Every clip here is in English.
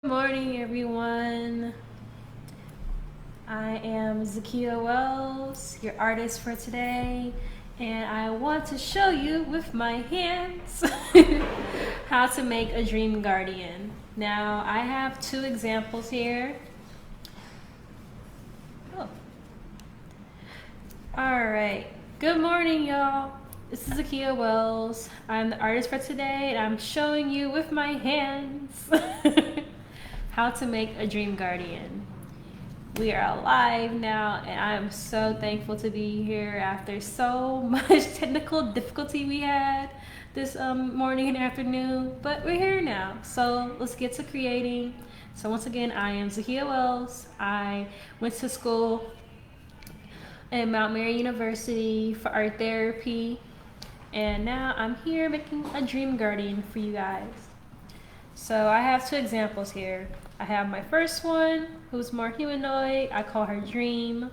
Good morning, everyone. I am Zakia Wells, your artist for today, and I want to show you with my hands how to make a dream guardian. Now, I have two examples here. Oh. All right. Good morning, y'all. This is Zakia Wells. I'm the artist for today, and I'm showing you with my hands how to make a dream guardian. We are alive now, and I am so thankful to be here after so much technical difficulty we had this morning and afternoon, but we're here now. So let's get to creating. So once again, I am Zakia Wells. I went to school at Mount Mary University for art therapy, and now I'm here making a dream guardian for you guys. So I have two examples here. I have my first one, who's more humanoid. I call her Dream,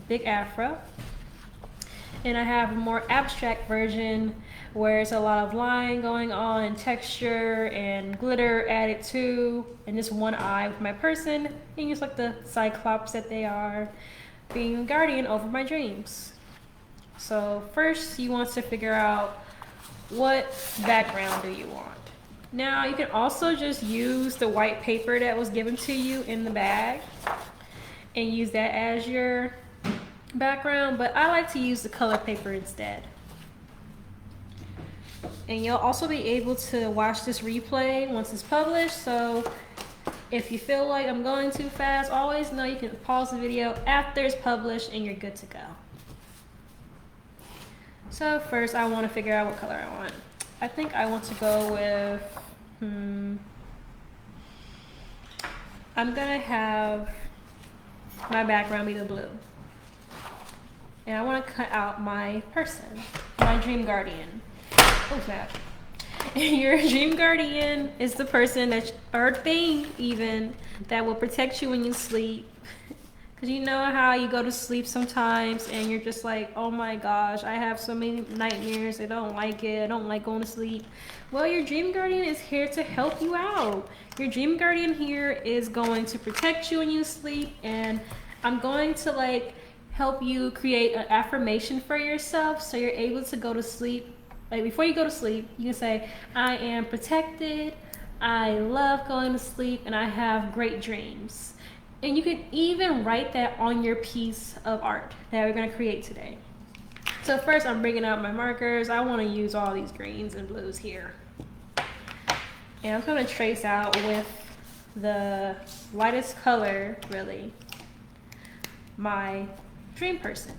big afro. And I have a more abstract version where it's a lot of line going on and texture and glitter added to, and just one eye with my person, and just like the cyclops that they are, being a guardian over my dreams. So first you want to figure out what background do you want. Now you can also just use the white paper that was given to you in the bag and use that as your background, but I like to use the color paper instead. And you'll also be able to watch this replay once it's published, so if you feel like I'm going too fast, always know you can pause the video after it's published and you're good to go. So first I want to figure out what color I want. I think I want to go with, I'm gonna have my background be the blue. And I want to cut out my person, my dream guardian. Oh snap. Your dream guardian is the person that, or thing even, that will protect you when you sleep. Because you know how you go to sleep sometimes and you're just like, oh my gosh, I have so many nightmares, I don't like it, I don't like going to sleep. Well, your dream guardian is here to help you out. Your dream guardian here is going to protect you when you sleep, and I'm going to like help you create an affirmation for yourself so you're able to go to sleep. Like before you go to sleep, you can say, I am protected, I love going to sleep, and I have great dreams. And you can even write that on your piece of art that we're going to create today. So first I'm bringing out my markers. I want to use all these greens and blues here. And I'm going to trace out with the lightest color, really, my dream person.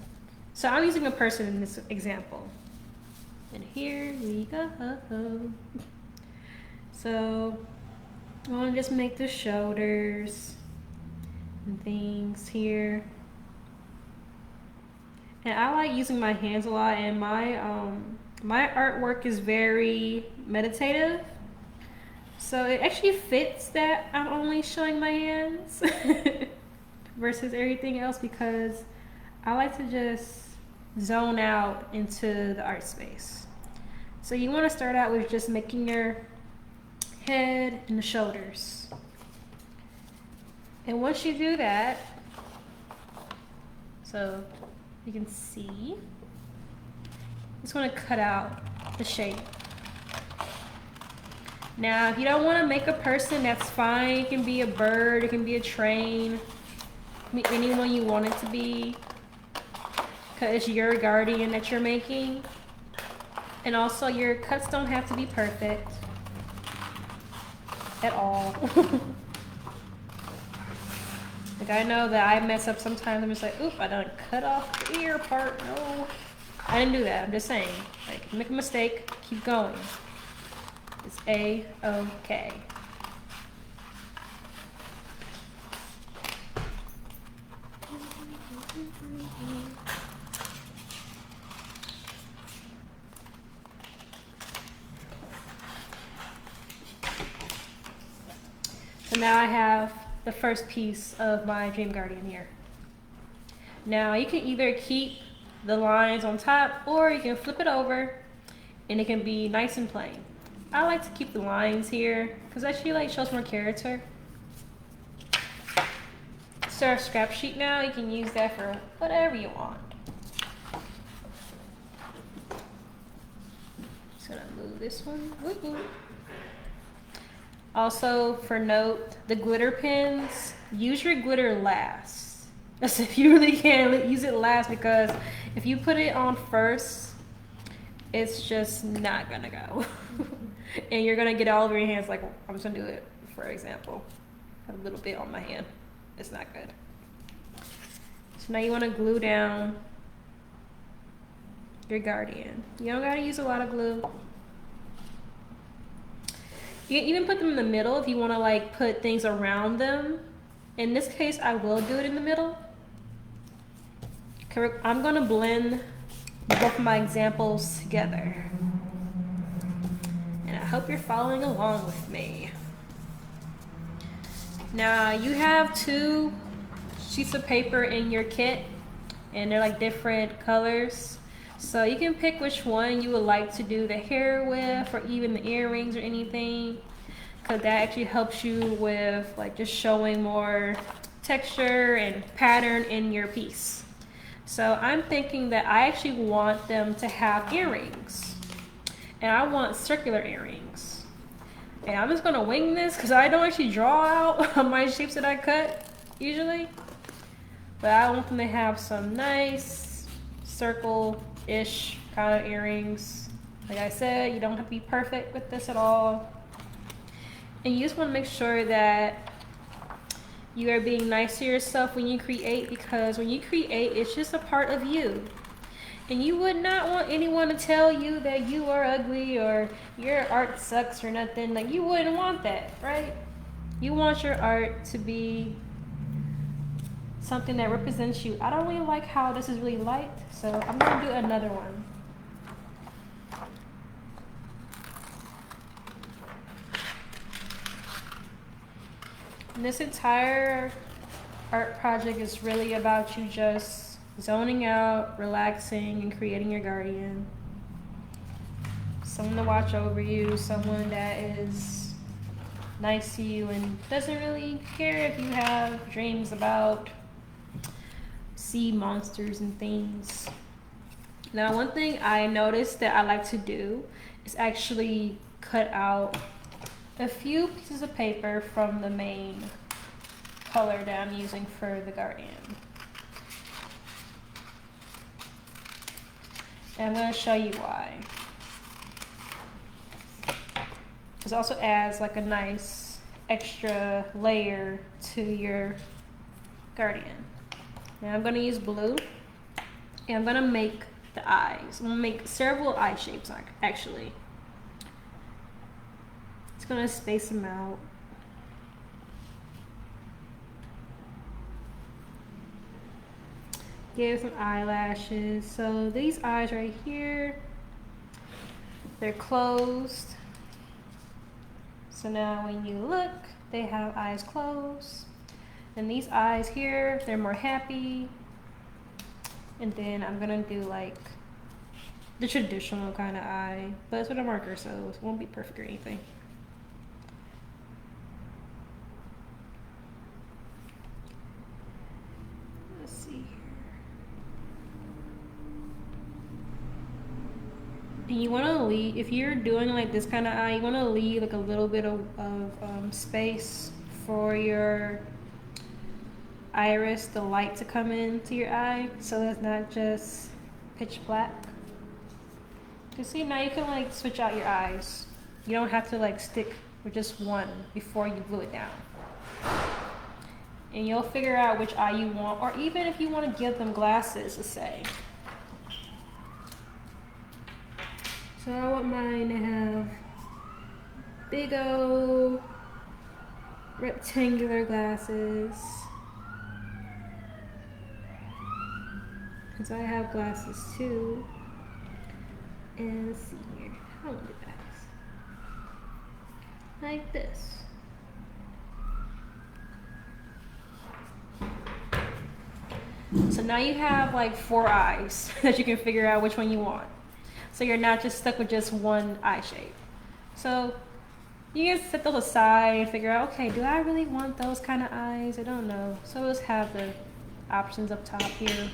So I'm using a person in this example. And here we go. So I want to just make the shoulders and things here. And I like using my hands a lot, and my artwork is very meditative, so it actually fits that I'm only showing my hands versus everything else, because I like to just zone out into the art space. So you want to start out with just making your head and the shoulders. And once you do that, so you can see, just want to cut out the shape. Now, if you don't want to make a person, that's fine. It can be a bird, it can be a train, anyone you want it to be, because it's your guardian that you're making. And also, your cuts don't have to be perfect at all. Like, I know that I mess up sometimes. I'm just like, oop, I done cut off the ear part. No, I didn't do that. I'm just saying, like, make a mistake, keep going. It's A-okay. So now I have the first piece of my dream guardian here. Now you can either keep the lines on top, or you can flip it over and it can be nice and plain. I like to keep the lines here because actually like shows more character. So our scrap sheet now, you can use that for whatever you want. Just gonna move this one. Woo-hoo. Also, for note, the glitter pens, use your glitter last. That's if you really can, use it last, because if you put it on first, it's just not gonna go. And you're gonna get all over your hands. Like, I'm just gonna do it for example. A little bit on my hand. It's not good. So now you wanna glue down your guardian. You don't gotta use a lot of glue. You can even put them in the middle if you want to like put things around them. In this case, I will do it in the middle. I'm going to blend both of my examples together. And I hope you're following along with me. Now you have 2 sheets of paper in your kit, and they're like different colors. So you can pick which one you would like to do the hair with, or even the earrings or anything, because that actually helps you with like just showing more texture and pattern in your piece. So I'm thinking that I actually want them to have earrings, and I want circular earrings. And I'm just gonna wing this because I don't actually draw out on my shapes that I cut usually, but I want them to have some nice circle-ish kind of earrings. Like I said, you don't have to be perfect with this at all. And you just want to make sure that you are being nice to yourself when you create, because when you create, it's just a part of you. And you would not want anyone to tell you that you are ugly or your art sucks or nothing. Like, you wouldn't want that, right? You want your art to be something that represents you. I don't really like how this is really light, so I'm gonna do another one. And this entire art project is really about you just zoning out, relaxing, and creating your guardian. Someone to watch over you, someone that is nice to you and doesn't really care if you have dreams about sea monsters and things. Now, one thing I noticed that I like to do is actually cut out a few pieces of paper from the main color that I'm using for the guardian. And I'm going to show you why. This also adds like a nice extra layer to your guardian. Now I'm going to use blue, and I'm going to make the eyes. I'm going to make several eye shapes actually. It's going to space them out. Give some eyelashes. So these eyes right here, they're closed. So now when you look, they have eyes closed. And these eyes here, they're more happy. And then I'm gonna do like the traditional kind of eye, but it's with a marker, so it won't be perfect or anything. Let's see here. And you want to leave, if you're doing like this kind of eye, you want to leave like a little bit of space for your iris, the light to come into your eye, so it's not just pitch black. You see, now you can like switch out your eyes. You don't have to like stick with just one before you glue it down. And you'll figure out which eye you want, or even if you want to give them glasses, let's say. So I want mine to have big old rectangular glasses. Because I have glasses too. And let's see here. How do I do that? Like this. So now you have like 4 eyes that you can figure out which one you want. So you're not just stuck with just one eye shape. So You can set those aside and figure out, okay, do I really want those kind of eyes? I don't know. So let's have the options up top here.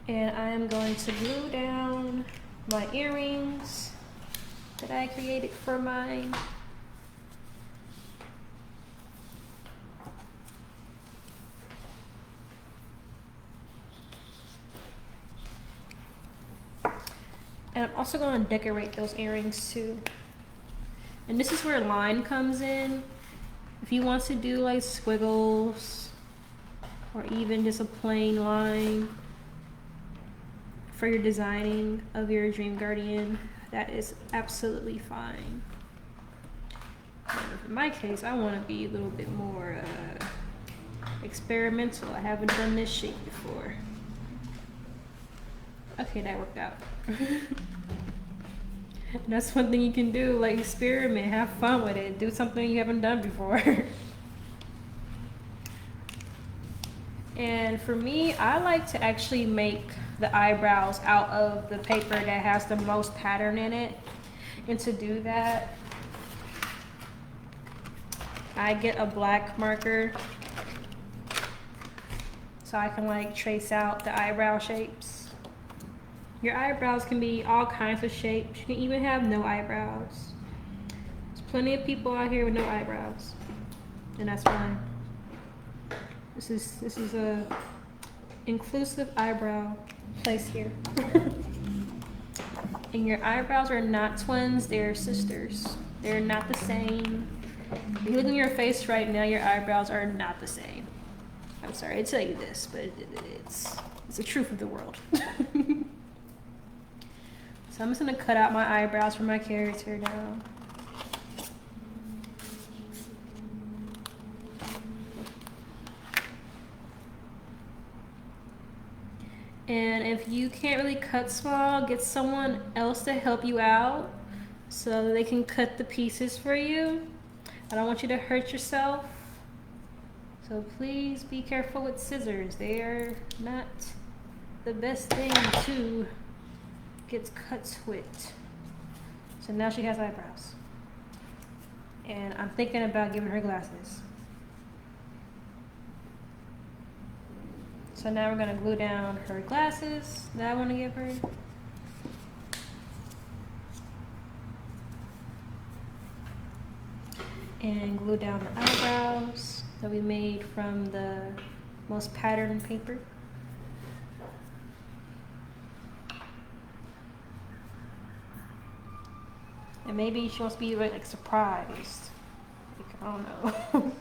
And I'm going to glue down my earrings that I created for mine. And I'm also going to decorate those earrings too. And this is where line comes in. If you want to do like squiggles or even just a plain line for your designing of your Dream Guardian, that is absolutely fine. In my case, I want to be a little bit more experimental. I haven't done this shape before. Okay, that worked out. That's one thing you can do, like experiment, have fun with it, do something you haven't done before. And for me, I like to actually make the eyebrows out of the paper that has the most pattern in it. And to do that, I get a black marker so I can like trace out the eyebrow shapes. Your eyebrows can be all kinds of shapes. You can even have no eyebrows. There's plenty of people out here with no eyebrows, and that's fine. This is a inclusive eyebrow place here. And your eyebrows are not twins, they're sisters. They're not the same. If you look in your face right now, your eyebrows are not the same. I'm sorry to tell you this, but it's the truth of the world. So I'm just gonna cut out my eyebrows for my character now. And if you can't really cut small, get someone else to help you out so they can cut the pieces for you. I don't want you to hurt yourself. So please be careful with scissors. They are not the best thing to get cuts with. So now she has eyebrows. And I'm thinking about giving her glasses. So now we're gonna glue down her glasses that I want to give her. And glue down the eyebrows that we made from the most patterned paper. And maybe she wants to be like surprised. Like, I don't know.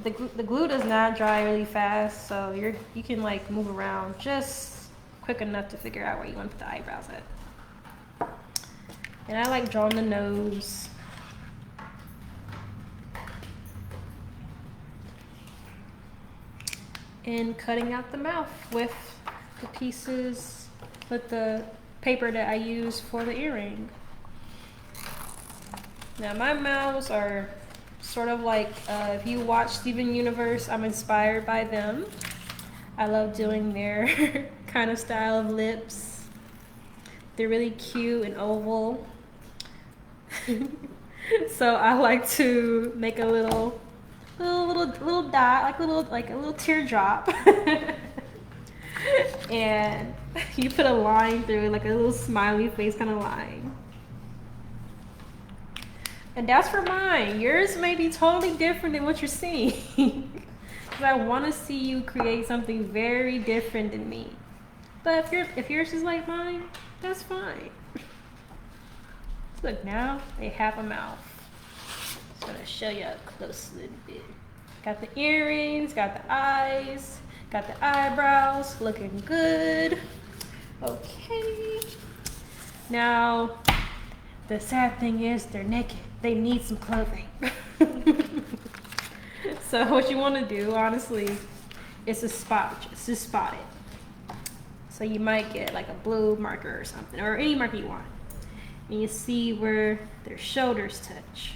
The glue does not dry really fast, so you can like move around just quick enough to figure out where you want to put the eyebrows at. And I like drawing the nose. And cutting out the mouth with the pieces, with the paper that I use for the earring. Now my mouths are sort of like, if you watch Steven Universe, I'm inspired by them. I love doing their kind of style of lips. They're really cute and oval. So I like to make a little dot, like a little teardrop. And you put a line through it, like a little smiley face kind of line. And that's for mine. Yours may be totally different than what you're seeing. Because I want to see you create something very different than me. But if yours is like mine, that's fine. Look, now they have a mouth. Just gonna show you up close a little bit. Got the earrings, got the eyes, got the eyebrows, looking good. Okay. Now, the sad thing is they're naked. They need some clothing. So what you want to do, honestly, is to spot it. So you might get like a blue marker or something, or any marker you want. And you see where their shoulders touch.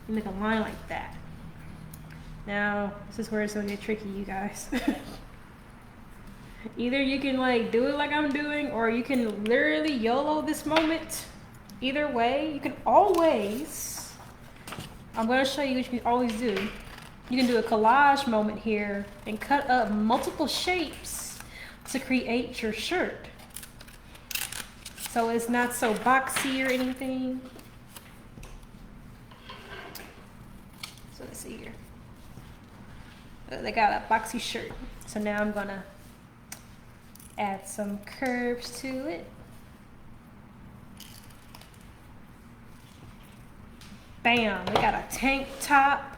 You make a line like that. Now, this is where it's gonna get tricky, you guys. Either you can like do it like I'm doing, or you can literally YOLO this moment Either way, you can always, I'm gonna show you what you can always do. You can do a collage moment here and cut up multiple shapes to create your shirt. So it's not so boxy or anything. So let's see here. They got a boxy shirt. So now I'm gonna add some curves to it. Bam, we got a tank top.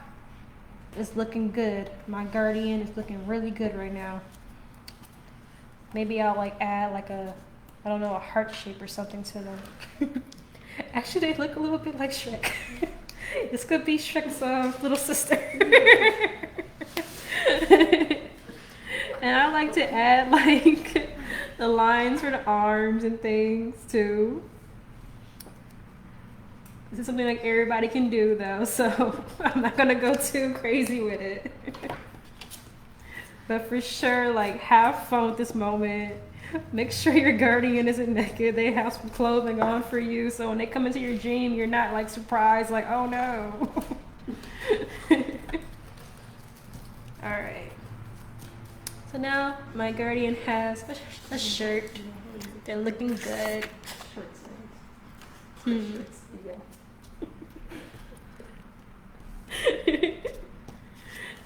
It's looking good. My Guardian is looking really good right now. Maybe I'll like add like a, I don't know, a heart shape or something to them. Actually, they look a little bit like Shrek. This could be Shrek's little sister. And I like to add like the lines for the arms and things too. This is something like everybody can do though, so I'm not gonna go too crazy with it. But for sure, like, have fun with this moment. Make sure your Guardian isn't naked. They have some clothing on for you, so when they come into your dream, you're not like surprised, like, oh no. All right. So now my Guardian has a shirt. They're looking good.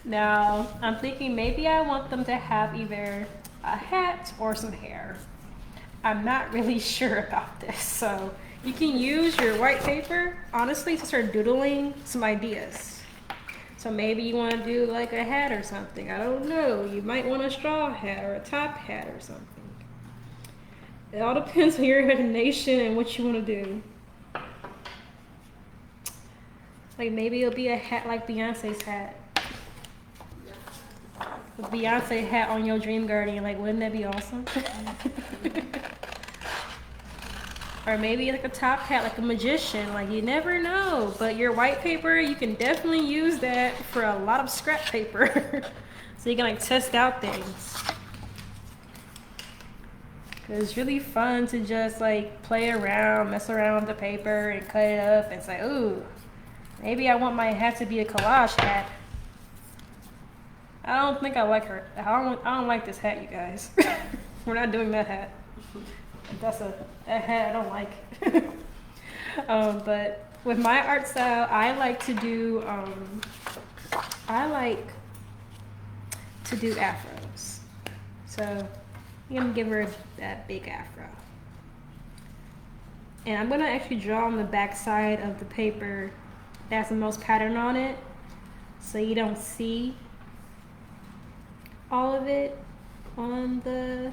Now, I'm thinking maybe I want them to have either a hat or some hair. I'm not really sure about this, so you can use your white paper, honestly, to start doodling some ideas. So maybe you want to do like a hat or something. I don't know. You might want a straw hat or a top hat or something. It all depends on your imagination and what you want to do. Like maybe it'll be a hat like Beyonce's hat. A Beyonce hat on your Dream Guardian, like wouldn't that be awesome? Or maybe like a top hat like a magician, like you never know. But your white paper, you can definitely use that for a lot of scrap paper. So you can like test out things. It's really fun to just like play around, mess around with the paper and cut it up and say, ooh, maybe I want my hat to be a collage hat. I don't think I like her. I don't like this hat, you guys. We're not doing that hat. That's that hat I don't like. But with my art style, I like to do afros. So I'm gonna give her that big afro. And I'm gonna actually draw on the back side of the paper that has the most pattern on it, so you don't see all of it on the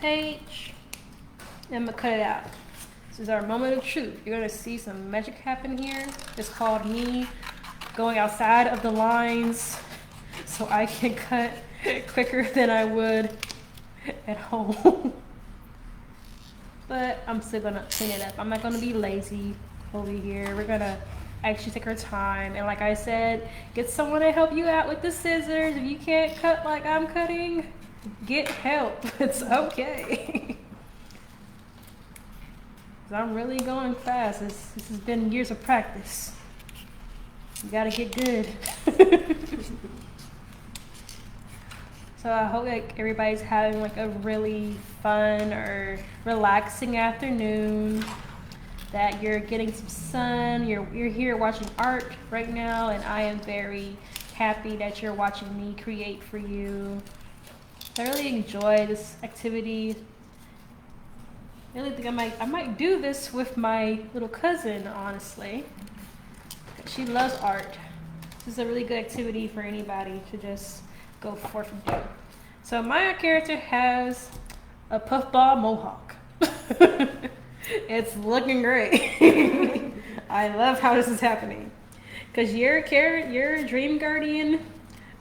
page. I'm gonna cut it out. This is our moment of truth. You're gonna see some magic happen here. It's called me going outside of the lines so I can cut quicker than I would at home. But I'm still gonna clean it up. I'm not gonna be lazy over here. We're gonna actually take our time, and like I said, get someone to help you out with the scissors. If you can't cut like I'm cutting, get help. It's okay. I'm really going fast. This has been years of practice. You gotta get good. So I hope like everybody's having like a really fun or relaxing afternoon, that you're getting some sun, you're here watching art right now, and I am very happy that you're watching me create for you. I really enjoy this activity. I really think I might do this with my little cousin, honestly. She loves art. This is a really good activity for anybody to just go forth and do. So my character has a puffball mohawk. It's looking great. I love how this is happening, because your Dream Guardian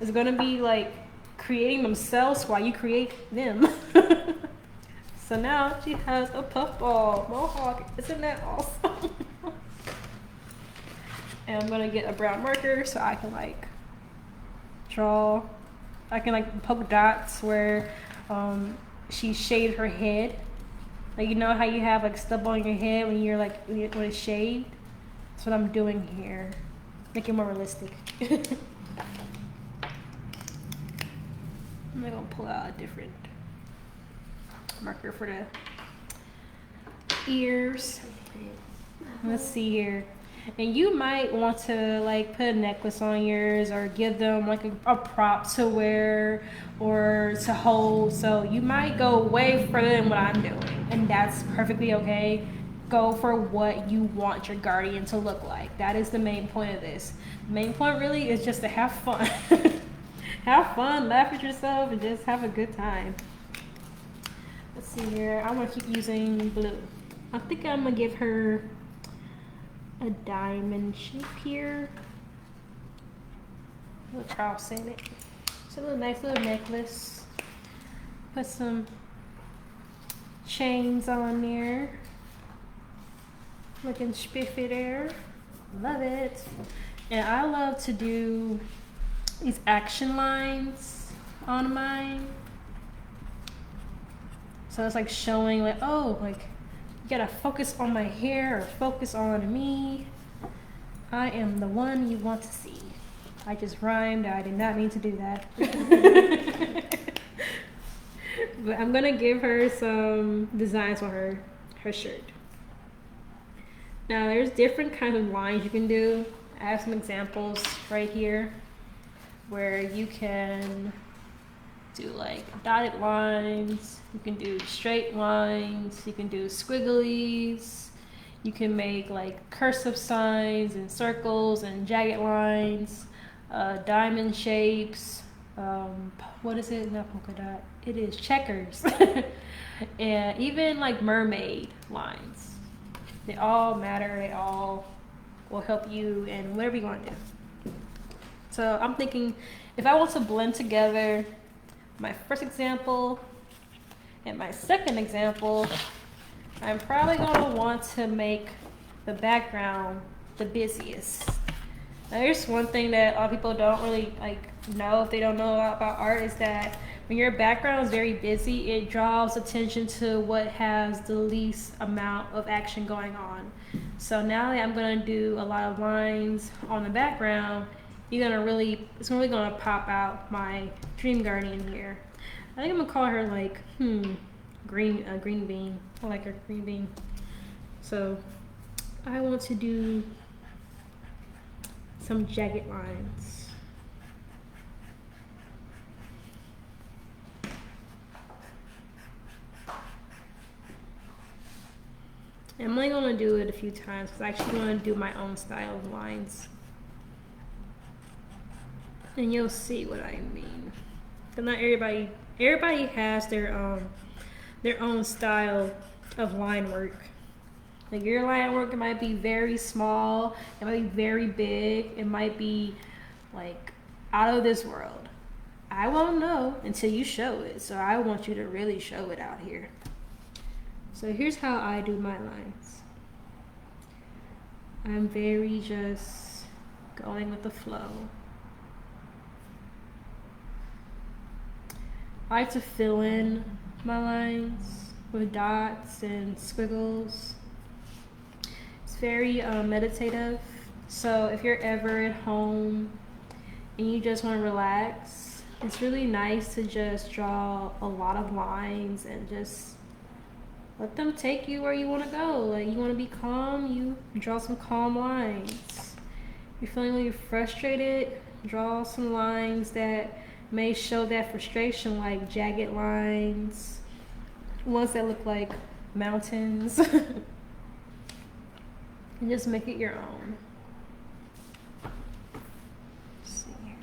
is gonna be like creating themselves while you create them. So now she has a puffball mohawk. Isn't that awesome? And I'm gonna get a brown marker so I can like draw. I can like poke dots where she shaved her head. Like, you know how you have like stubble on your head when you're like when it's shaved? That's what I'm doing here. Make it more realistic. I'm gonna pull out a different marker for the ears. Let's see here. And you might want to like put a necklace on yours or give them like a prop to wear or to hold. So you might go way further than what I'm doing, and that's perfectly okay. Go for what you want your guardian to look like. That is the main point of this. The main point really is just to have fun. Have fun, laugh at yourself, and just have a good time. Let's see here. I want to keep using blue. I think I'm gonna give her a diamond shape here. A little cross in it. It's a little nice little necklace. Put some chains on there. Looking spiffy there. Love it. And I love to do these action lines on mine. So it's like showing like, oh, like you gotta focus on my hair or focus on me. I am the one you want to see. I just rhymed. I did not mean to do that. But I'm gonna give her some designs on her shirt. Now there's different kinds of lines you can do. I have some examples right here where you can do like dotted lines, you can do straight lines, you can do squigglies, you can make like cursive signs and circles and jagged lines, diamond shapes, what is it? Not polka dot, it is checkers. And even like mermaid lines. They all matter, they all will help you in whatever you want to do. So I'm thinking if I want to blend together my first example and my second example, I'm probably going to want to make the background the busiest. Now there's one thing that a lot of people don't really like know if they don't know about art is that when your background is very busy, it draws attention to what has the least amount of action going on. So now that I'm going to do a lot of lines on the background, it's really gonna pop out my dream guardian here. I think I'm gonna call her like green bean. I like her green bean. So I want to do some jagged lines. I'm only gonna do it a few times because I actually want to do my own style of lines. And you'll see what I mean. But not everybody has their own style of line work. Like your line work, it might be very small, it might be very big, it might be like out of this world. I won't know until you show it. So I want you to really show it out here. So here's how I do my lines. I'm very just going with the flow. I like to fill in my lines with dots and squiggles. It's very meditative. So if you're ever at home and you just want to relax, it's really nice to just draw a lot of lines and just let them take you where you want to go. Like you want to be calm, you draw some calm lines. You're feeling really frustrated, draw some lines that may show that frustration, like jagged lines, ones that look like mountains. And just make it your own. Let's see here.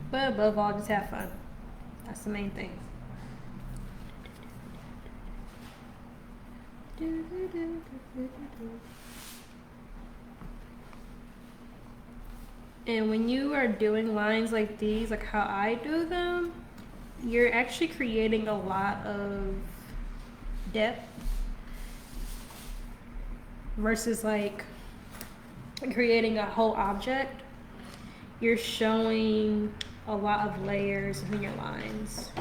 But above all, just have fun. That's the main thing. And when you are doing lines like these, like how I do them, you're actually creating a lot of depth versus like creating a whole object. You're showing a lot of layers in your lines.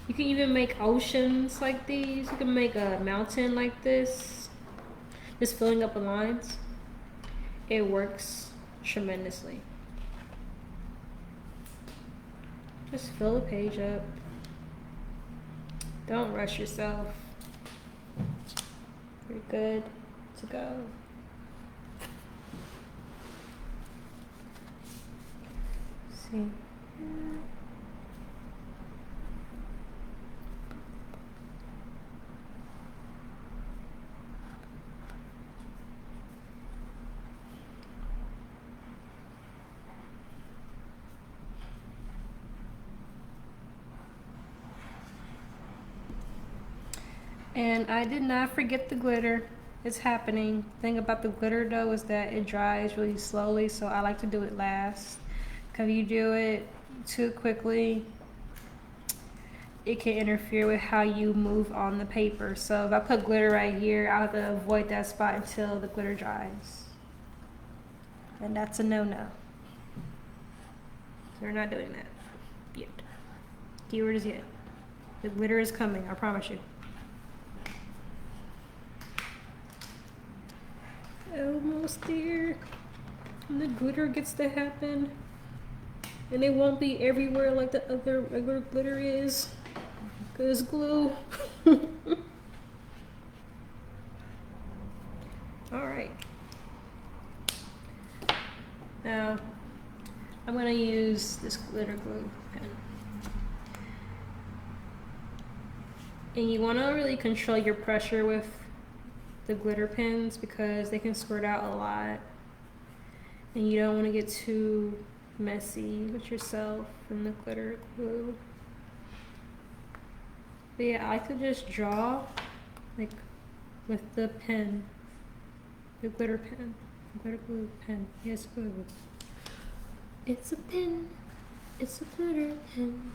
You can even make oceans like these. You can make a mountain like this. Just filling up the lines. It works tremendously. Just fill the page up. Don't rush yourself. You're good to go. Let's see. And I did not forget the glitter. It's happening. The thing about the glitter though is that it dries really slowly, so I like to do it last. Because if you do it too quickly, it can interfere with how you move on the paper. So if I put glitter right here, I'll have to avoid that spot until the glitter dries. And that's a no-no. So we're not doing that yet. Keyword is yet. The glitter is coming, I promise you. Almost there. And the glitter gets to happen. And it won't be everywhere like the other regular glitter is. Because it's glue. Alright. Now, I'm going to use this glitter glue pen. And you want to really control your pressure with the glitter pens because they can squirt out a lot. And you don't want to get too messy with yourself and the glitter glue. But yeah, I like to just draw like with the pen, the glitter pen, glitter glue pen. Yes, glue. It's a pen. It's a glitter pen.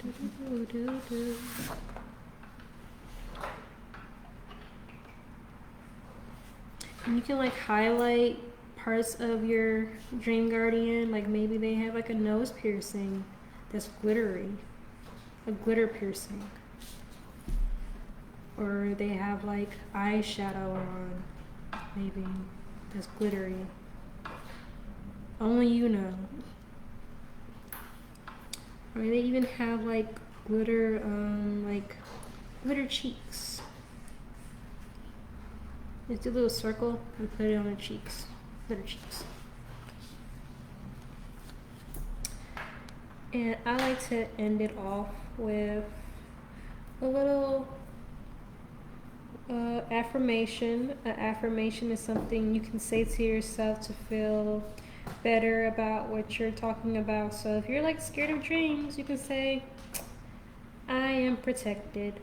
Do, do, do, do, do. And you can like highlight parts of your Dream Guardian, like maybe they have like a nose piercing that's glittery, a glitter piercing, or they have like eyeshadow on, maybe that's glittery. Only you know. Or they even have like glitter, glitter cheeks. Just do a little circle and put it on the cheeks, glitter cheeks. And I like to end it off with a little affirmation. An affirmation is something you can say to yourself to feel better about what you're talking about. So if you're like scared of dreams, you can say, I am protected.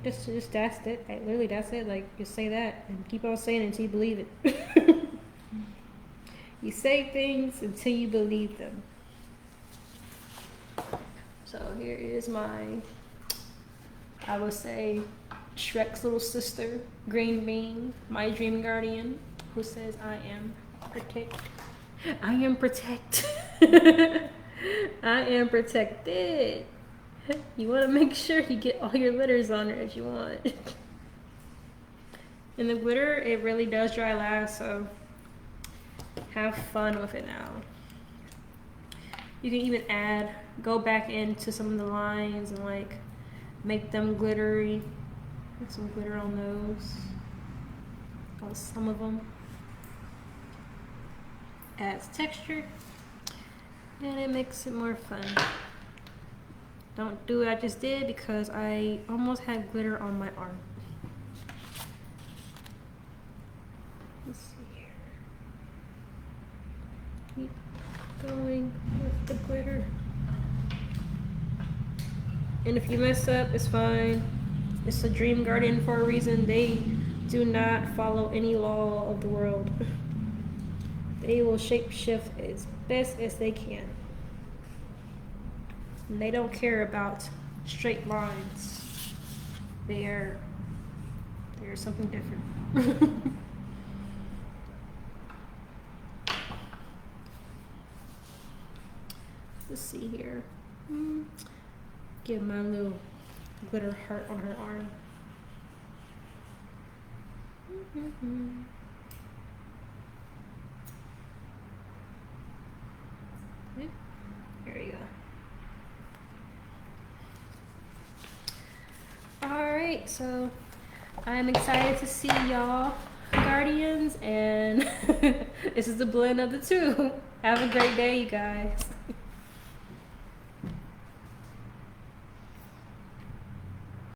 Just that's it. Like, literally, that's it. Like, just say that and keep on saying it until you believe it. You say things until you believe them. So here is my, I would say, Shrek's little sister, Green Bean, my Dream Guardian, who says, I am protect. I am protect. I am protected. You want to make sure you get all your glitters on there if you want. And the glitter, it really does dry last, so have fun with it now. You can even go back into some of the lines and like make them glittery. Put some glitter on those. On some of them. Adds texture. And it makes it more fun. Don't do what I just did because I almost had glitter on my arm. Let's see here. Keep going with the glitter. And if you mess up, it's fine. It's a Dream Guardian for a reason. They do not follow any law of the world. They will shapeshift as best as they can. And they don't care about straight lines. They're something different. Let's see here. Give my little glitter heart on her arm. There we go. Alright, so I'm excited to see y'all guardians, and this is the blend of the two. Have a great day, you guys.